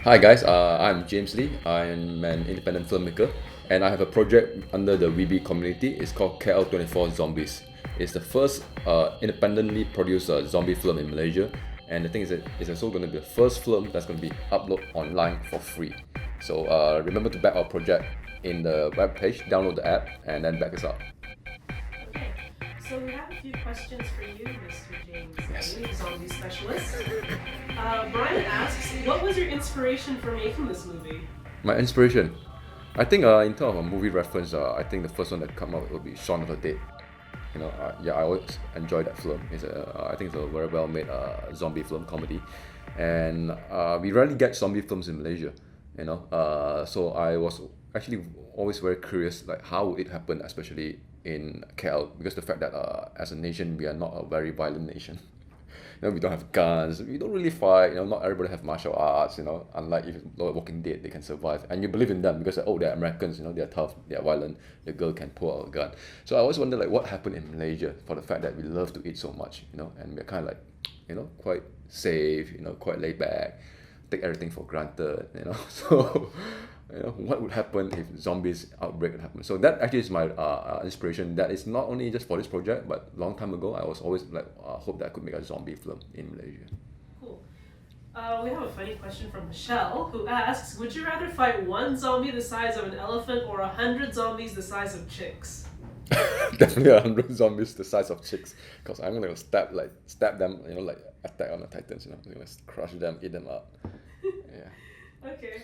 Hi guys, I'm James Lee. I'm an independent filmmaker, and I have a project under the WeBe community. It's called KL24 Zombies. It's the first independently produced zombie film in Malaysia, and the thing is that it's also going to be the first film that's going to be uploaded online for free. So remember to back our project in the web page, download the app, and then back us up. Okay, so we have a few questions for you, Mr. James Yes. Lee, zombie specialist. Brian asks, what was your inspiration for making this movie? My inspiration, I think in terms of a movie reference, I think the first one that come out will be Shaun of the Dead. Yeah, I always enjoy that film. I think it's a very well made zombie film comedy, and we rarely get zombie films in Malaysia. So I was actually always very curious, like how would it happen, especially in KL, because the fact that as a nation we are not a very violent nation. We don't have guns, we don't really fight. Not everybody have martial arts. Unlike if Walking Dead, they can survive, and you believe in them because they're Americans. They're tough, they're violent. The girl can pull out a gun. So I always wonder like what happened in Malaysia for the fact that we love to eat so much. And we're kind of like, quite safe. Quite laid back, take everything for granted. So what would happen if zombies outbreak would happen. So that actually is my inspiration. That is not only just for this project, but long time ago I was always like hope that I could make a zombie film in Malaysia. Cool. We have a funny question from Michelle, who asks, would you rather fight one zombie the size of an elephant or 100 zombies the size of chicks? Definitely 100 zombies the size of chicks, because I'm gonna stab them, like Attack on the Titans. I'm gonna crush them, eat them up. Yeah. Okay.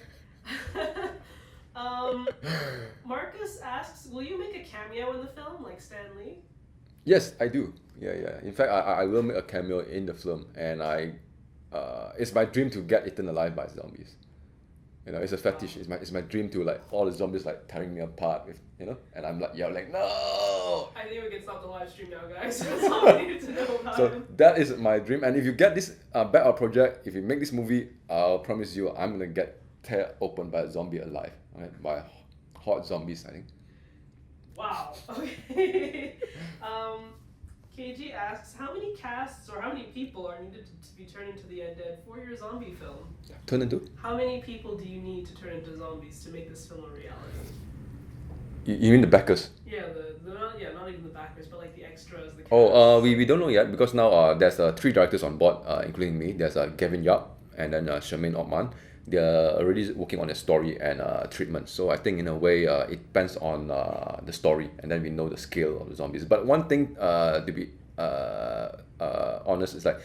Marcus asks, will you make a cameo in the film like Stan Lee? Yes, I do. Yeah, yeah. In fact, I will make a cameo in the film, and it's my dream to get eaten alive by zombies. It's a fetish. It's my dream to like all the zombies like tearing me apart and I'm like yelling no. I think we can stop the live stream now, guys. That's all I needed to know about So him. that is my dream, and if you get this back our project, if you make this movie, I'll promise you I'm gonna get tear open by a zombie alive, right? By hot zombies, I think. Wow. Okay. KG asks, how many casts or how many people are needed to be turned into the undead for your zombie film? Turn into. How many people do you need to turn into zombies to make this film a reality? You mean the backers? Yeah, not even the backers, but like the extras, the cast. We don't know yet, because now there's three directors on board, including me. There's Gavin Yap and then Shermaine Ottman. They're already working on a story and treatment. So I think in a way it depends on the story, and then we know the scale of the zombies. But one thing to be honest is like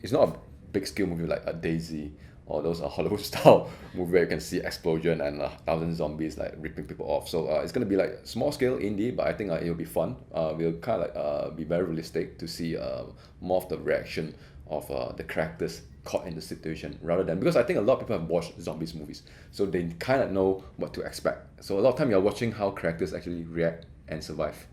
it's not a big scale movie like a Daisy or those Hollywood style movie where you can see explosion and 1,000 zombies like ripping people off. So it's gonna be like small scale indie, but I think it'll be fun. We'll kind of like be very realistic to see more of the reaction of the characters caught in the situation, rather than, because I think a lot of people have watched zombies movies, so they kind of know what to expect. So a lot of time you're watching how characters actually react and survive.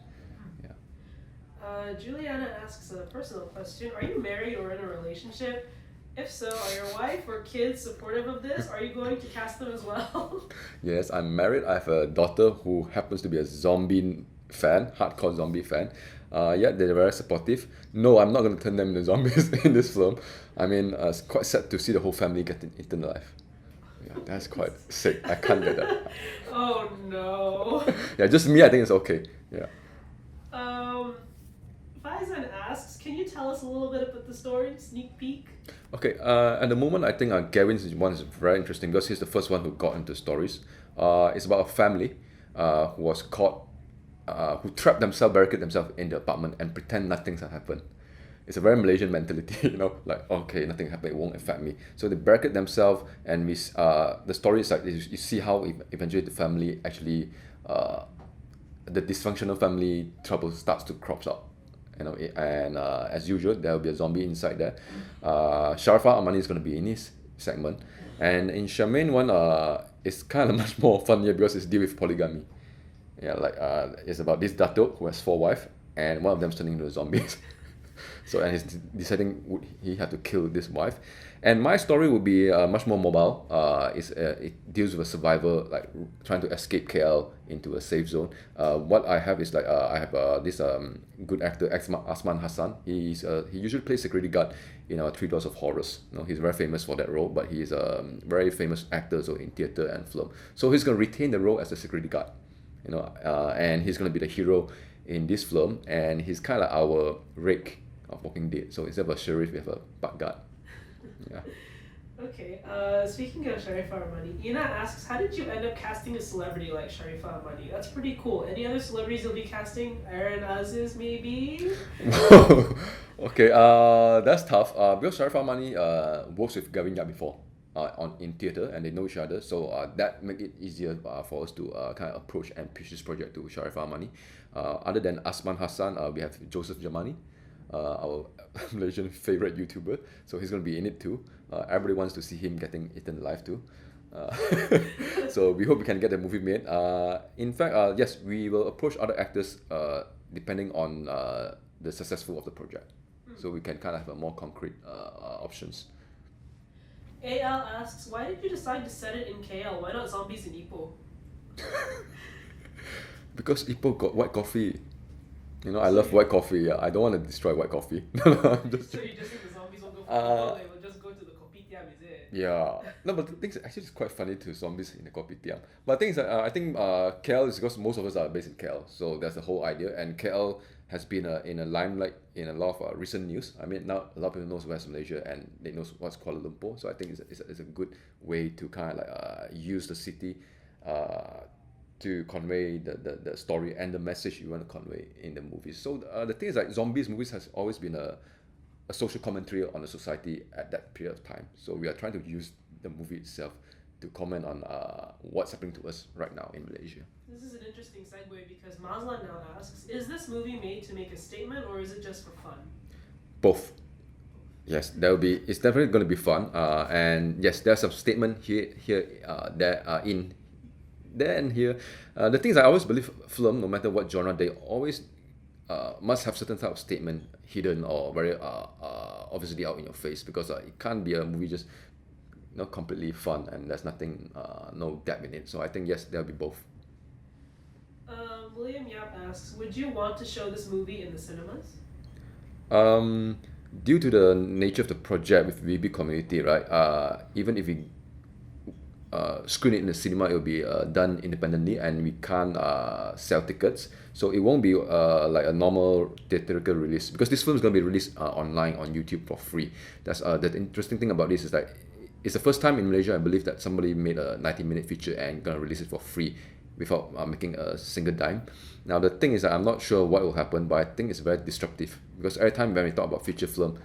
Yeah. Juliana asks a personal question. Are you married or in a relationship? If so, are your wife or kids supportive of this? Are you going to cast them as well? Yes, I'm married. I have a daughter who happens to be a zombie fan, hardcore zombie fan. Yeah, they're very supportive. No, I'm not going to turn them into zombies in this film. I mean, it's quite sad to see the whole family getting eaten alive. Yeah, that's quite sick. I can't get that. Oh no. Yeah, just me, I think it's okay. Yeah. Faizan asks, can you tell us a little bit about the story? Sneak peek? Okay, at the moment, I think Gavin's one is very interesting because he's the first one who got into stories. It's about a family who was caught, who trapped themselves, barricaded themselves in the apartment and pretend nothing's happened. It's a very Malaysian mentality, like, okay, nothing happened, it won't affect me. So they barricade themselves, and the story is like you see how eventually the family actually, the dysfunctional family trouble starts to crop up. And as usual, there will be a zombie inside there. Sharafa Amani is going to be in his segment, and in Charmaine one, it's kind of much more funnier because it's deal with polygamy. Yeah, like it's about this datuk who has four wives, and one of them's turning into zombies. So and he's deciding would he have to kill this wife, and my story would be much more mobile. It deals with a survivor like trying to escape KL into a safe zone. What I have is like I have this good actor Asman Hassan. He usually plays security guard in Three Doors of Horrors. He's very famous for that role, but he's a very famous actor so in theater and film. So he's gonna retain the role as a security guard, and he's gonna be the hero in this film, and he's kind of like our Rick of Walking Dead. So instead of a sheriff, we have a bug guard. Yeah. Okay, speaking of Sharifa Armani, Ina asks, how did you end up casting a celebrity like Sharifa Armani? That's pretty cool. Any other celebrities you'll be casting? Aaron Aziz, maybe? Okay, that's tough. Because Sharifa Armani works with Gavin Yap before in theatre, and they know each other, so that make it easier for us to kind of approach and pitch this project to Sharifa Armani. Other than Asman Hassan, we have Joseph Jamani, our Malaysian favorite YouTuber, so he's going to be in it too. Everybody wants to see him getting eaten alive too. Uh, so we hope we can get the movie made. In fact, yes, we will approach other actors depending on the successful of the project, so we can kind of have a more concrete options. AL asks, why did you decide to set it in KL? Why not zombies in Ipoh? Because Ipoh got white coffee. I love white coffee. Yeah. I don't want to destroy white coffee. I'm just- So you just think the zombies won't go for Ipoh, they will just go to the kopitiam, is it? Yeah. No, but the thing is, actually, it's quite funny to zombies in the kopitiam. But the thing is that I think KL is because most of us are based in KL, so that's the whole idea. And KL has been in a limelight in a lot of recent news. I mean, now a lot of people knows West Malaysia and they know what's Kuala Lumpur. So I think it's a good way to kind of like use the city to convey the story and the message you want to convey in the movies. So the thing is like zombies movies has always been a social commentary on the society at that period of time. So we are trying to use the movie itself to comment on what's happening to us right now in Malaysia. This is an interesting segue because Mazlan now asks, is this movie made to make a statement or is it just for fun? Both. Yes, there will be. It's definitely going to be fun. And yes, there's a statement there, in there and here. The thing is, I always believe film, no matter what genre, they always must have certain type of statement hidden or very obviously out in your face, because it can't be a movie just completely fun and there's nothing, no depth in it. So I think yes, there'll be both. William Yap asks, would you want to show this movie in the cinemas? Due to the nature of the project with VB community, right? Even if we screen it in the cinema, it will be done independently, and we can't sell tickets, so it won't be like a normal theatrical release, because this film is going to be released online on YouTube for free. That's the interesting thing about this is that it's the first time in Malaysia, I believe, that somebody made a 90-minute feature and gonna release it for free without making a single dime. Now the thing is that I'm not sure what will happen, but I think it's very disruptive, because every time when we talk about feature film,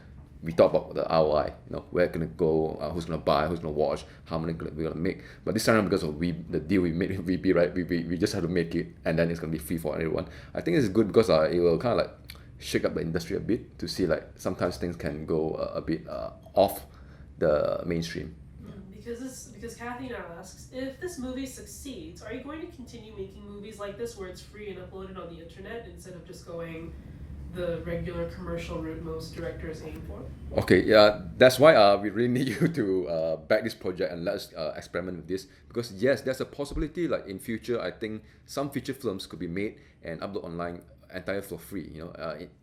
we talk about the ROI, where gonna go, who's gonna buy, who's gonna watch, how many we're gonna make. But this time, because of the deal we made with VP, right? We just have to make it, and then it's gonna be free for everyone. I think it's good because it will kind of like shake up the industry a bit, to see like sometimes things can go a bit off the mainstream. Because Kathy now asks, if this movie succeeds, are you going to continue making movies like this where it's free and uploaded on the internet instead of just going the regular commercial route most directors aim for? Okay, yeah, that's why we really need you to back this project and let us experiment with this, because yes, there's a possibility like in future, I think some feature films could be made and upload online entirely for free.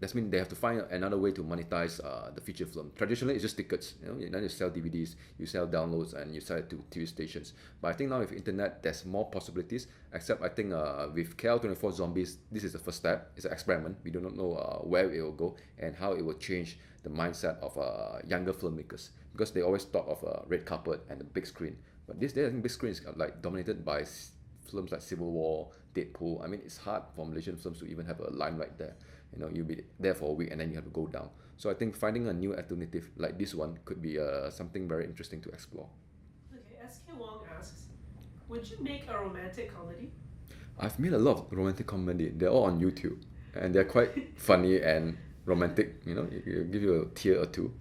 That means they have to find another way to monetize the feature film. Traditionally, it's just tickets. Then you sell DVDs, you sell downloads, and you sell it to TV stations. But I think now with internet, there's more possibilities. Except I think with KL24 Zombies, this is the first step. It's an experiment. We do not know where it will go and how it will change the mindset of younger filmmakers, because they always talk of a red carpet and the big screen. But these days, I think big screen is like dominated by films like Civil War, Deadpool. I mean, it's hard for Malaysian films to even have a limelight there. You'll be there for a week and then you have to go down. So I think finding a new alternative like this one could be something very interesting to explore. Okay, SK Wong asks, would you make a romantic comedy? I've made a lot of romantic comedy. They're all on YouTube, and they're quite funny and romantic. It give you a tear or two.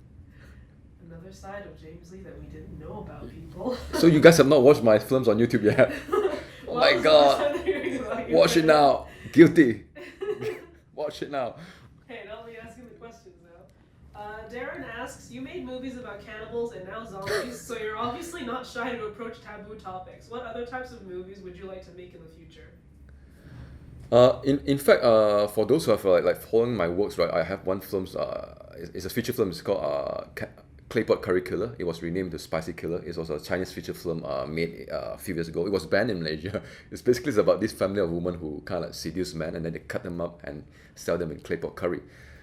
Another side of James Lee that we didn't know about, people. So you guys have not watched my films on YouTube yet? Oh my god! Watch it now. Guilty. Watch it now. Hey, now we asking the questions now. Darren asks, you made movies about cannibals and now zombies, so you're obviously not shy to approach taboo topics. What other types of movies would you like to make in the future? In fact, for those who have like following my works, right, I have one film. It's a feature film. It's called Claypot Curry Killer. It was renamed to Spicy Killer. It was a Chinese feature film made a few years ago. It was banned in Malaysia. It's about this family of women who kind of like seduce men and then they cut them up and sell them in claypot curry.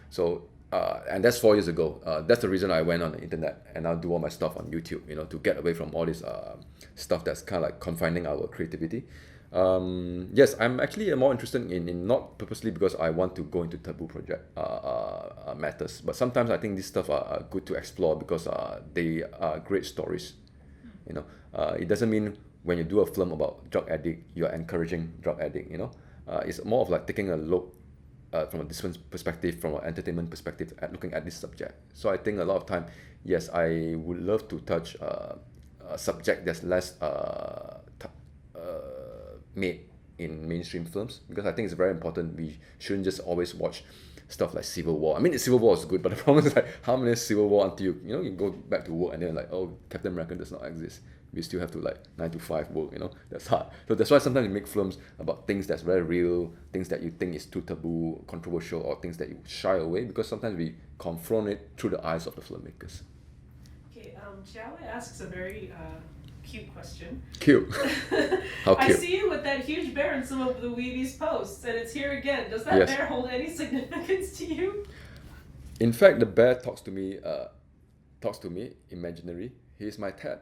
So and that's 4 years ago. That's the reason I went on the internet and now do all my stuff on YouTube. To get away from all this stuff that's kind of like confining our creativity. Yes, I'm actually more interested in not purposely because I want to go into taboo project matters, but sometimes I think this stuff are good to explore because they are great stories. It doesn't mean when you do a film about drug addict, you're encouraging drug addict. It's more of like taking a look from a different perspective, from an entertainment perspective, at looking at this subject. So I think a lot of time, yes, I would love to touch a subject that's less made in mainstream films because I think it's very important. We shouldn't just always watch stuff like Civil War. I mean, Civil War is good, but the problem is like how many Civil War until you go back to work and then like, oh, Captain America does not exist. We still have to like 9 to 5 work. That's hard. So that's why sometimes you make films about things that's very real, things that you think is too taboo, controversial, or things that you shy away because sometimes we confront it through the eyes of the filmmakers. Okay, Xiaowei asks a very cute question. Cute. How I cute. see you with that huge bear in some of the Weebies posts, and it's here again. Does that Yes. bear hold any significance to you? In fact, the bear talks to me imaginary. He's my Ted.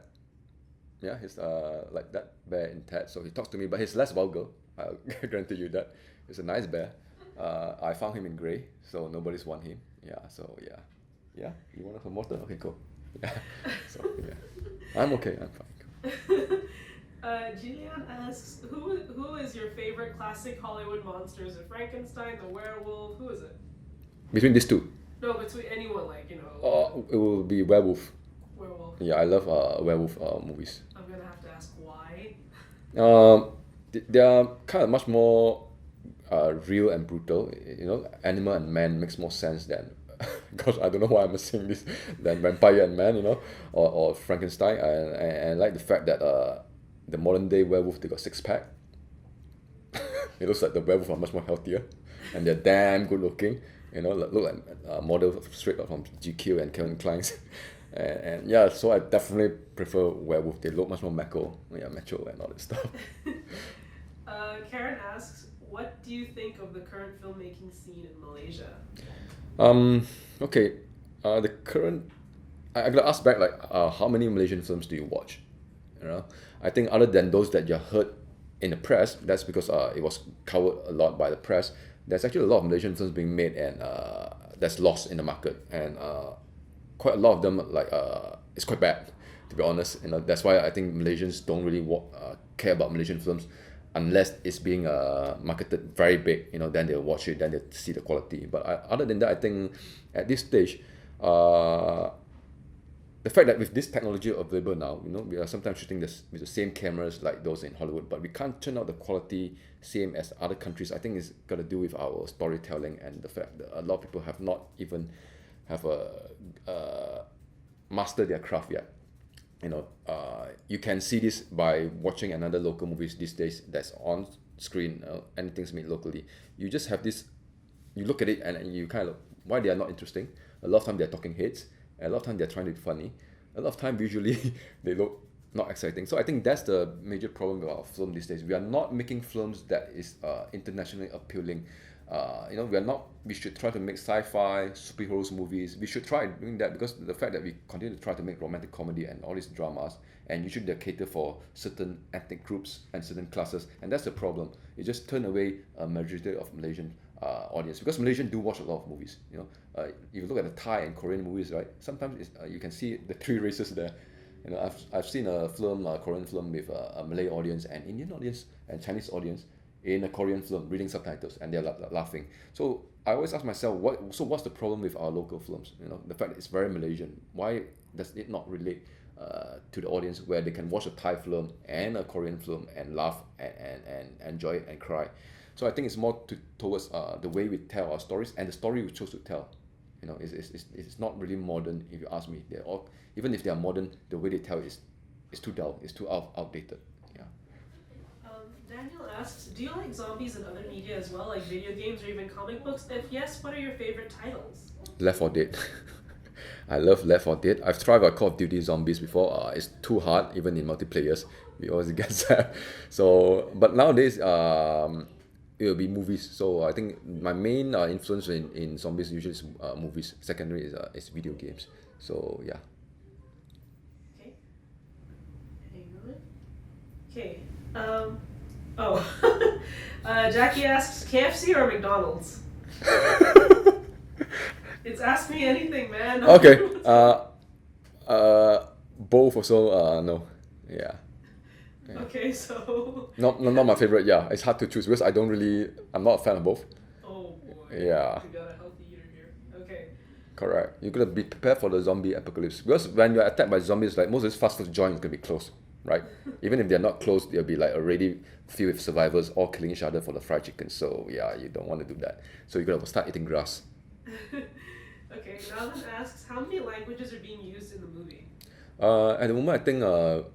Yeah, he's like that bear in Ted. So he talks to me, but he's less vulgar. I'll guarantee you that. He's a nice bear. I found him in grey, so nobody's want him. Yeah, so yeah. Yeah, you want some water? Okay, cool. Yeah. So yeah. I'm okay, I'm fine. Julian asks, who is your favorite classic Hollywood monster? Is it Frankenstein, the werewolf? Who is it? Between these two, No, between anyone, it will be werewolf. werewolf. Yeah, I love werewolf movies. I'm gonna have to ask why. They are kind of much more real and brutal. Animal and man makes more sense than because I don't know why I'm saying this than vampire and man, or Frankenstein. And I like the fact that the modern day werewolf, they got 6-pack. It looks like the werewolf are much more healthier, and they're damn good looking. Look like model straight out from GQ and Calvin Klein's. And yeah, so I definitely prefer werewolf. They look much more macho and all that stuff. Karen asks, what do you think of the current filmmaking scene in Malaysia? Okay. The current, I gotta ask back, like, how many Malaysian films do you watch? I think other than those that you heard in the press, that's because it was covered a lot by the press. There's actually a lot of Malaysian films being made and that's lost in the market, and quite a lot of them it's quite bad, to be honest. That's why I think Malaysians don't really care about Malaysian films unless it's being marketed very big. Then they'll watch it, then they'll see the quality. But other than that, I think at this stage, the fact that with this technology available now, we are sometimes shooting this with the same cameras like those in Hollywood, but we can't turn out the quality same as other countries. I think it's got to do with our storytelling and the fact that a lot of people have not even have mastered their craft yet. You can see this by watching another local movies these days that's on screen. Anything's made locally. You just have this. You look at it and you kind of why they are not interesting. A lot of time they're talking heads. A lot of time they're trying to be funny. A lot of time visually they look not exciting. So I think that's the major problem with our film these days. We are not making films that is internationally appealing. We should try to make sci-fi, superheroes movies. We should try doing that because the fact that we continue to try to make romantic comedy and all these dramas, and usually they cater for certain ethnic groups and certain classes, and that's the problem. You just turn away a majority of Malaysian audience because Malaysians do watch a lot of movies. If you look at the Thai and Korean movies, right? Sometimes you can see the three races there. I've seen a Korean film with a Malay audience and Indian audience and Chinese audience in a Korean film reading subtitles and they're laughing. So I always ask myself, what's the problem with our local films? The fact that it's very Malaysian. Why does it not relate to the audience where they can watch a Thai film and a Korean film and laugh and enjoy it and cry? So I think it's more towards the way we tell our stories and the story we chose to tell. You know, it's not really modern if you ask me. They're all, even if they are modern, the way they tell is too dull. It's too outdated. Yeah. Daniel asks, do you like zombies in other media as well, like video games or even comic books? If yes, what are your favorite titles? Left 4 Dead. I love Left 4 Dead. I've tried Call of Duty Zombies before. It's too hard, even in multiplayers. We always get that. So, but nowadays, it will be movies. So I think my main influence in zombies usually is movies. Secondary is video games. So yeah. Okay. Hang on. Okay. Oh. Jackie asks, KFC or McDonald's? It's Ask Me Anything, man. Okay. Both also no. Yeah. Okay, so. Not my favorite. Yeah, it's hard to choose because I'm not a fan of both. Oh boy. Yeah. We got a healthy eater here. Okay. Correct. You gotta be prepared for the zombie apocalypse because when you're attacked by zombies, like most of these fast food joints gonna be closed, right? Even if they're not closed, they'll be like already filled with survivors all killing each other for the fried chicken. So yeah, you don't want to do that. So you gotta start eating grass. Okay, Nathan asks, how many languages are being used in the movie? At the moment, I think it'll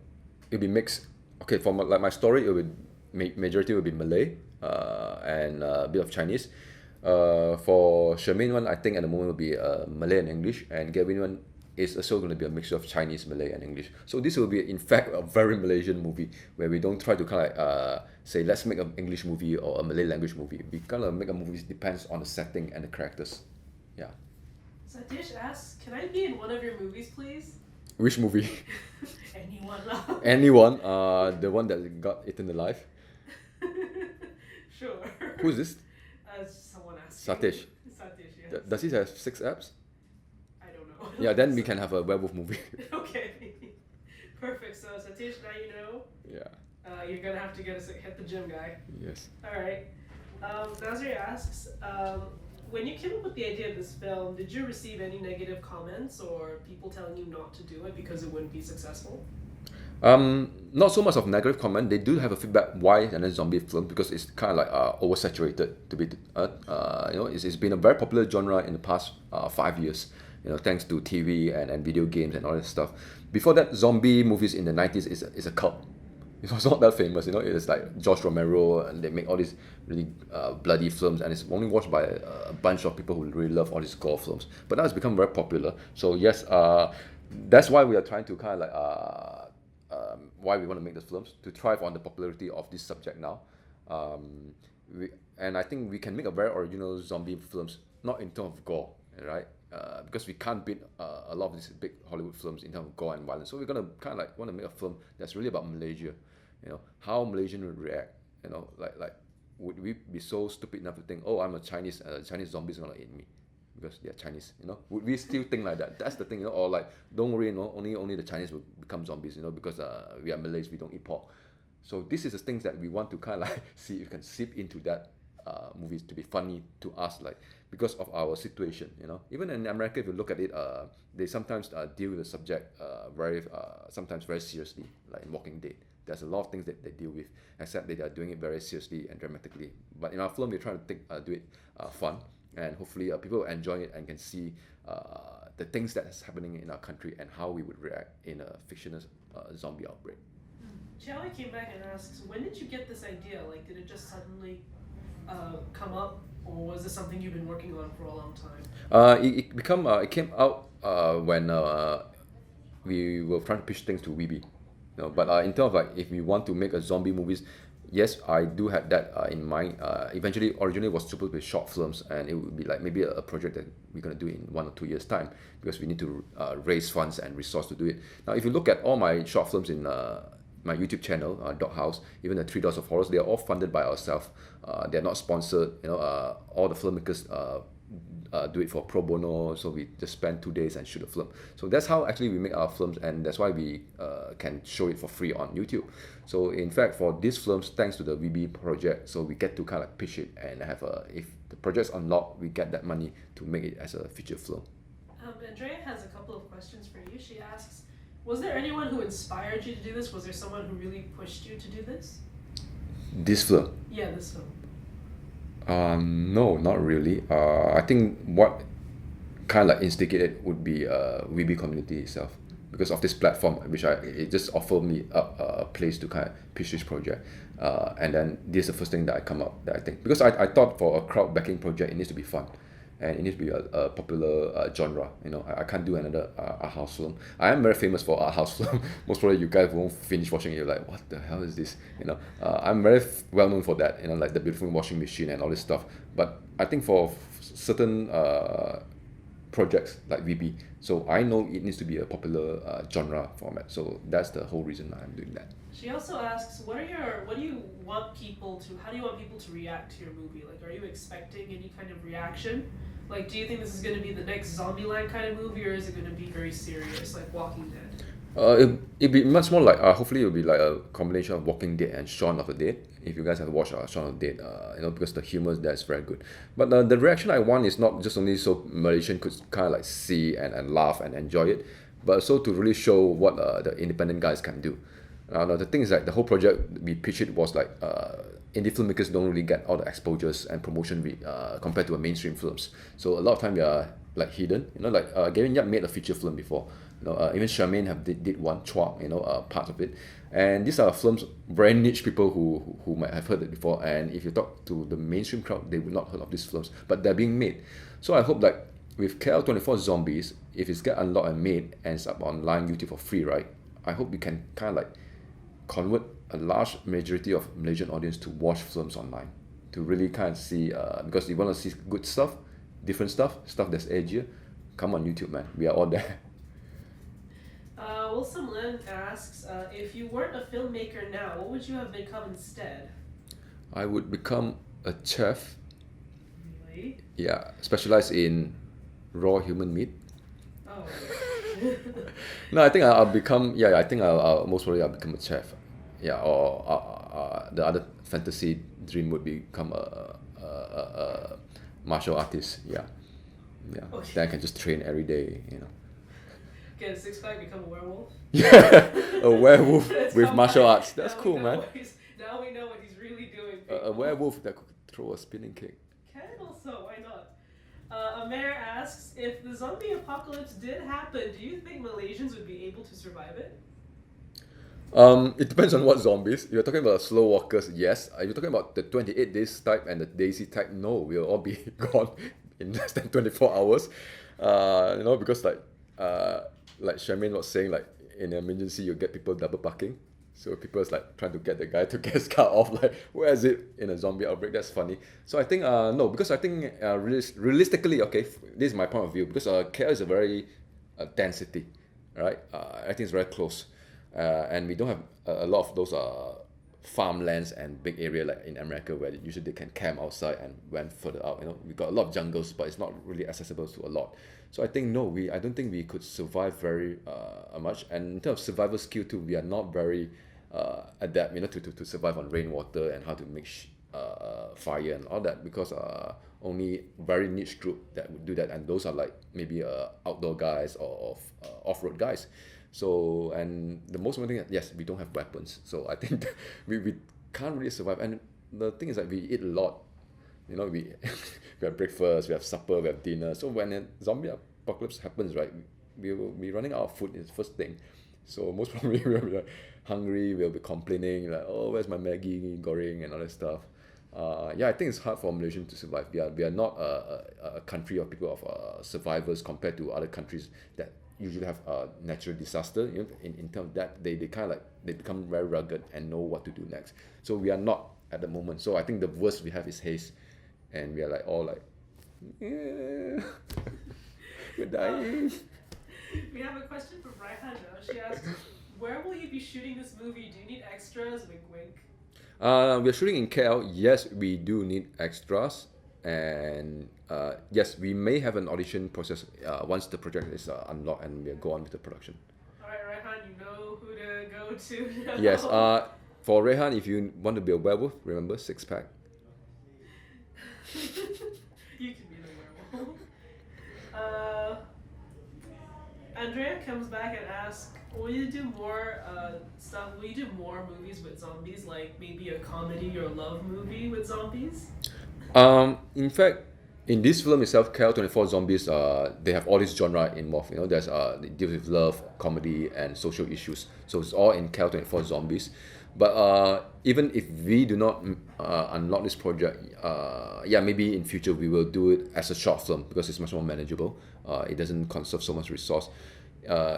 be mixed. Okay, for my story, it would majority will be Malay, and a bit of Chinese. For Shermaine one, I think at the moment will be Malay and English, and Gavin one is also going to be a mixture of Chinese, Malay, and English. So this will be, in fact, a very Malaysian movie where we don't try to kind of say let's make an English movie or a Malay language movie. We kind of make a movie depends on the setting and the characters. Yeah. Satish asks, can I be in one of your movies, please? Which movie? Anyone. Anyone? The one that got eaten alive. Sure. Who's this? Someone asking. Satish. Satish, yes. Does he have 6 abs? I don't know. Yeah, then we can have a werewolf movie. Okay. Perfect. So Satish, now you know. Yeah. You're gonna have to hit the gym, guy. Yes. All right. Nazir asks, when you came up with the idea of this film, did you receive any negative comments or people telling you not to do it because it wouldn't be successful? Not so much of negative comment. They do have a feedback why and a zombie film because it's kind of like oversaturated to be it's been a very popular genre in the past 5 years, thanks to TV and video games and all that stuff. Before that, zombie movies in the 90s is a cult. It was not that famous, it's like George Romero, and they make all these really bloody films, and it's only watched by a bunch of people who really love all these gore films. But now it's become very popular. So yes, that's why we are trying to kind of like why we want to make these films, to thrive on the popularity of this subject now. And I think we can make a very original zombie films, not in terms of gore, right? Because we can't beat a lot of these big Hollywood films in terms of gore and violence. So we're gonna kind of like want to make a film that's really about Malaysia. How Malaysian would react. Like would we be so stupid enough to think, oh, I'm a Chinese zombie's gonna eat me because they're Chinese? Would we still think like that? That's the thing. Or like, don't worry, only the Chinese will become zombies. Because we are Malays, we don't eat pork. So this is the things that we want to kind of like see if we can seep into that movies to be funny to us, like because of our situation. Even in America, if you look at it, they sometimes deal with the subject sometimes very seriously, like in Walking Dead. There's a lot of things that they deal with, except they are doing it very seriously and dramatically. But in our film, we're trying to do it fun, and hopefully people will enjoy it and can see the things that's happening in our country and how we would react in a fictional zombie outbreak. Charlie came back and asks, when did you get this idea? Like, did it just suddenly come up, or was this something you've been working on for a long time? It came out when we were trying to pitch things to Weeby. But in terms of like, if we want to make a zombie movies, yes, I do have that in mind. Originally was supposed to be short films, and it would be like maybe a project that we're gonna do in 1 or 2 years time, because we need to raise funds and resource to do it. Now, if you look at all my short films in my YouTube channel, Dog House, even the 3 Doors of Horrors, they are all funded by ourselves. They're not sponsored. All the filmmakers do it for pro bono, so we just spend 2 days and shoot a film. So that's how actually we make our films, and that's why we can show it for free on YouTube. So in fact, for these films, thanks to the VB project, so we get to kind of like pitch it and have if the project's unlocked, we get that money to make it as a feature film. Andrea has a couple of questions for you. She asks, was there anyone who inspired you to do this? Was there someone who really pushed you to do this? This film? Yeah, this film. No, not really. I think what kind of like instigate it would be VB community itself because of this platform, which it just offered me up a place to kind of pitch this project. And then this is the first thing that I come up that I think because I thought for a crowd backing project it needs to be fun and it needs to be a popular genre. You know, I can't do another art house film. I am very famous for art house film. Most probably you guys won't finish watching it. You're like, what the hell is this? You know, I'm very well known for that. You know, like the beautiful washing machine and all this stuff. But I think for certain projects like VB, so I know it needs to be a popular genre format. So that's the whole reason I'm doing that. She also asks, what do you want people to, how do you want people to react to your movie? Like, are you expecting any kind of reaction? Like, do you think this is going to be the next Zombieland kind of movie, or is it going to be very serious, like Walking Dead? It'd be much more like hopefully it'll be like a combination of Walking Dead and Shaun of the Dead. If you guys have watched Shaun of the Dead, you know because the humor there is very good. But the reaction I want is not just only so Malaysian could kind of like see and laugh and enjoy it, but also to really show what the independent guys can do. Now the thing is that the whole project we pitched it was like indie filmmakers don't really get all the exposures and promotion compared to mainstream films. So a lot of time we are like hidden. You know, like Gavin Yap made a feature film before. You know, even Charmaine did one Chua, you know, part of it. And these are films very niche people who might have heard it before. And if you talk to the mainstream crowd, they would not heard of these films, but they're being made. So I hope like with KL24 Zombies, if it's get unlocked and made and it's up online YouTube for free, right? I hope we can kind of like convert a large majority of Malaysian audience to watch films online, to really kind of see because you want to see good stuff, different stuff that's edgier. Come on YouTube, man, we are all there. Wilson Lin asks, if you weren't a filmmaker now, what would you have become instead? I would become a chef. Really? Yeah, specialized in raw human meat. Oh. No, I think I'll become. Yeah, I think I'll most probably I'll become a chef. Yeah, or the other fantasy dream would become a martial artist. Yeah, yeah. Okay. Then I can just train every day. You know. Get a six pack, become a werewolf. Yeah, a werewolf That's with how martial I- arts. That's now we cool, know man. Now we know what he's really doing. A werewolf that could throw a spinning kick. Can also, why not? Amer asks, if the zombie apocalypse did happen, do you think Malaysians would be able to survive it? It depends on what zombies. If you're talking about slow walkers, yes. If you're talking about the 28 days type and the Daisy type, no, we'll all be gone in less than 24 hours. You know, because like Charmaine was saying, like in an emergency, you get people double parking. So people is like trying to get the guy to get his car off. Like, where is it in a zombie outbreak? That's funny. So I think no, because I think realistically, okay, this is my point of view. Because KL is a very dense city, right? I think it's very close, and we don't have a lot of those farmlands and big area like in America where usually they can camp outside and went further out. You know, we got a lot of jungles, but it's not really accessible to a lot. So I think no, I don't think we could survive very much. And in terms of survival skill too, we are not very adept, you know, to survive on rainwater and how to make fire and all that because only very niche group that would do that, and those are like maybe outdoor guys or off-road guys. So and the most important thing, yes, we don't have weapons. So I think we can't really survive. And the thing is that we eat a lot. You know, we we have breakfast, we have supper, we have dinner. So when a zombie apocalypse happens, right, we will be running out of food is the first thing. So most probably we'll be like, hungry, we'll be complaining like, oh, where's my Maggie goreng and all that stuff. Yeah, I think it's hard for Malaysians to survive. We are not a country of people of survivors compared to other countries that usually have natural disaster. You know, in terms of that, they kind of like they become very rugged and know what to do next. So we are not at the moment. So I think the worst we have is haste. And we are like all like, yeah, we're dying. We have a question from Raihan now. She asks, where will you be shooting this movie? Do you need extras? Wink, wink. We're shooting in KL. Yes, we do need extras, and yes, we may have an audition process once the project is unlocked and we'll go on with the production. All right, Raihan, you know who to go to now. Yes. For Rehan, if you want to be a werewolf, remember 6-pack. You can be the werewolf. Andrea comes back and asks, will you do more stuff? Will you do more movies with zombies, like maybe a comedy or love movie with zombies? In fact, In this film itself, KL24 Zombies, they have all this genre involved. You know, there's they deal with love, comedy, and social issues. So it's all in KL24 Zombies. But even if we do not unlock this project, yeah, maybe in future we will do it as a short film because it's much more manageable. It doesn't conserve so much resource.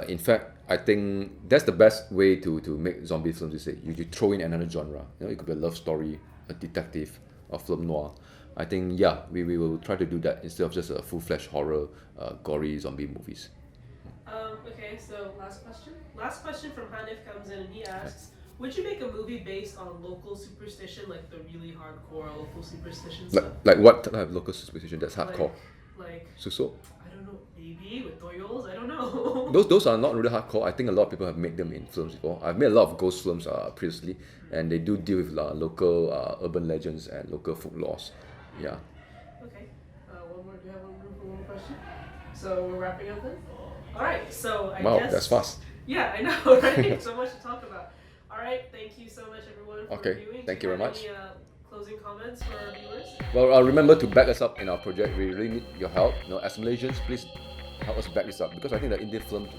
In fact, I think that's the best way to make zombie films. Is that you throw in another genre. You know, it could be a love story, a detective, or film noir. I think yeah, we will try to do that instead of just a full-fledged horror, gory zombie movies. Okay, so last question. Last question from Hanif comes in and he asks, would you make a movie based on local superstition, like the really hardcore local superstition Like stuff? like what type of local superstition that's hardcore? Like Suso? I don't know, maybe with toyos. I don't know. Those are not really hardcore. I think a lot of people have made them in films before. I've made a lot of ghost films previously, and they do deal with local urban legends and local folklores. Yeah. Okay. One more. Do you have one more question? So we're wrapping up then. All right. So I Wow, guess that's fast. Yeah, I know, right? So much to talk about. All right. Thank you so much, everyone, for Okay, reviewing. thank Do you you very have much. any closing comments for our viewers? Well, remember to back us up in our project. We really need your help. You know, as Malaysians, please help us back this up because I think the Indian film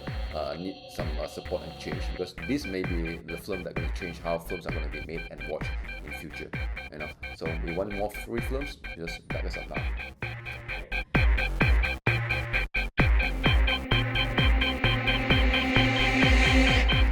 need some support and change because this may be the film that's going to change how films are going to be made and watched in future. You know, so we want more free films. Just back us up now.